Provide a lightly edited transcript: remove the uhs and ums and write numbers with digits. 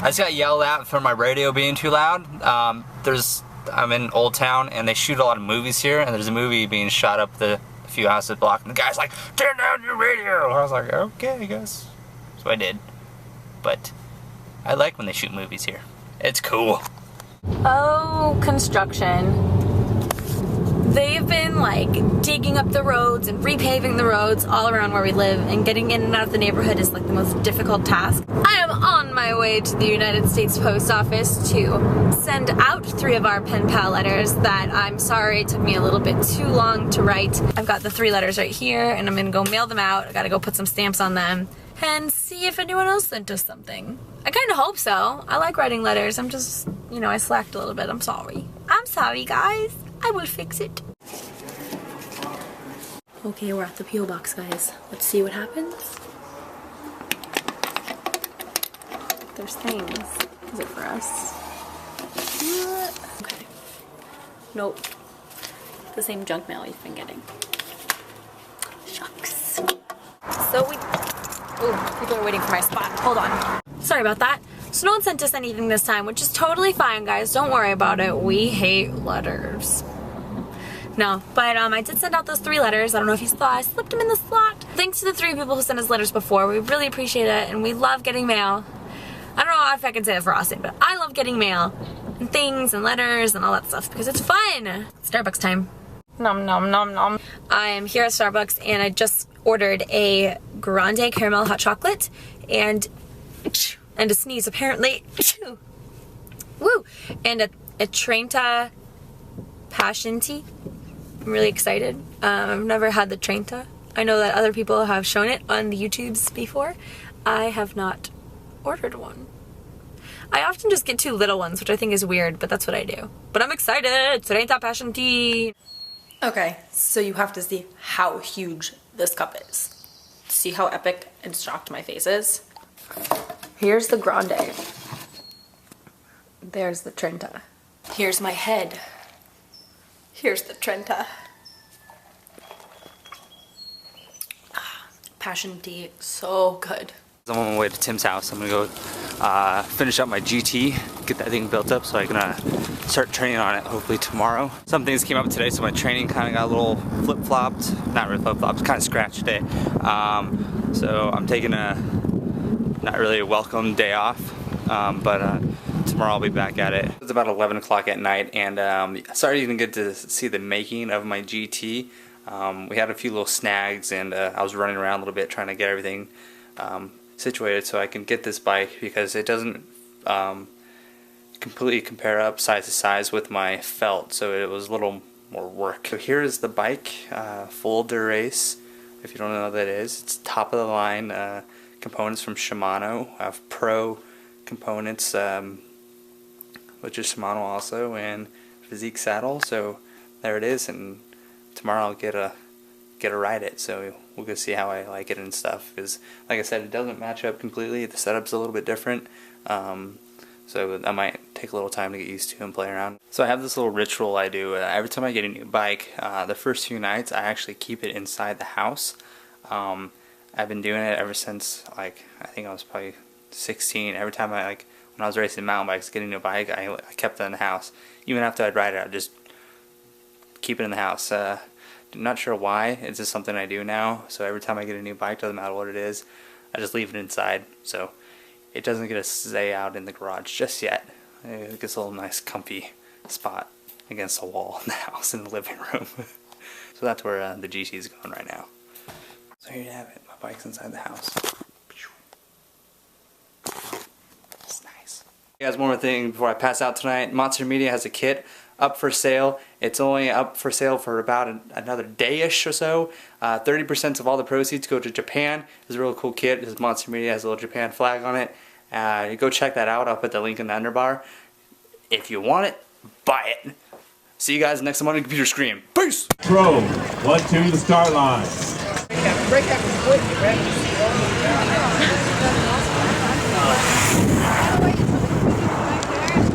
I just got yelled at for my radio being too loud. I'm in Old Town and they shoot a lot of movies here, and there's a movie being shot up the few houses block, and the guy's like, "Turn down your radio!" I was like, okay, I guess. So I did. But I like when they shoot movies here. It's cool. Oh, construction. They've been like digging up the roads and repaving the roads all around where we live, and getting in and out of the neighborhood is like the most difficult task. I am on my way to the United States Post Office to send out 3 of our pen pal letters that I'm sorry it took me a little bit too long to write. I've got the 3 letters right here, and I'm gonna go mail them out. I gotta go put some stamps on them and see if anyone else sent us something. I kind of hope so. I like writing letters. I'm just, you know, I slacked a little bit. I'm sorry. I'm sorry, guys. I will fix it. Okay, we're at the P.O. box, guys. Let's see what happens. There's things. Is it for us? Okay. Nope. The same junk mail you've been getting. Shucks. So we... Ooh, people are waiting for my spot. Hold on. Sorry about that. So no one sent us anything this time, which is totally fine, guys. Don't worry about it. We hate letters. No, but I did send out those 3 letters. I don't know if you saw, I slipped them in the slot. Thanks to the 3 people who sent us letters before. We really appreciate it, and we love getting mail. I don't know if I can say that for Austin, but I love getting mail and things and letters and all that stuff because it's fun. Starbucks time. Nom nom nom nom. I am here at Starbucks, and I just ordered a grande caramel hot chocolate and a sneeze apparently. Woo! And a Trenta passion tea. I'm really excited. I've never had the Trenta. I know that other people have shown it on the YouTubes before. I have not ordered one. I often just get 2 little ones, which I think is weird, but that's what I do. But I'm excited! Trenta passion tea! Okay, so you have to see how huge this cup is. See how epic and shocked my face is? Here's the grande. There's the Trenta. Here's my head. Here's the Trenta. Passion tea, so good. I'm on my way to Tim's house. I'm gonna go finish up my GT, get that thing built up so I can start training on it hopefully tomorrow. Some things came up today, so my training kind of got a little flip-flopped. Not really flip-flopped, kind of scratched today. So I'm taking a not really a welcome day off, but tomorrow I'll be back at it. It's about 11 o'clock at night, and I started even get to see the making of my GT. We had a few little snags, and I was running around a little bit trying to get everything situated so I can get this bike, because it doesn't completely compare up size to size with my felt, so it was a little more work. So here is the bike, full durace. If you don't know what that is, it's top of the line components from Shimano. I have Pro components, which is Shimano also, and Physique saddle. So there it is, and tomorrow I'll get a ride it. So we'll go see how I like it and stuff. Because like I said, it doesn't match up completely. The setup's a little bit different. So I might take a little time to get used to and play around. So I have this little ritual I do. Every time I get a new bike, the first few nights I actually keep it inside the house. I've been doing it ever since, like, I think I was probably 16. Every time when I was racing mountain bikes, getting a new bike, I kept it in the house. Even after I'd ride it, I'd just keep it in the house. Not sure why. It's just something I do now. So every time I get a new bike, doesn't matter what it is, I just leave it inside. So it doesn't get to stay out in the garage just yet. It gets a little nice comfy spot against the wall in the house, in the living room. So that's where the GT is going right now. So here you have it. My bike's inside the house. It's nice. Hey guys, one more thing before I pass out tonight. Monster Media has a kit up for sale. It's only up for sale for about another day-ish or so. 30% of all the proceeds go to Japan. It's a real cool kit. This Monster Media has a little Japan flag on it. You go check that out. I'll put the link in the underbar. If you want it, buy it. See you guys next time on the Computer Scream. Peace! Pro, 1-2, the start line. Break up and split, you ready?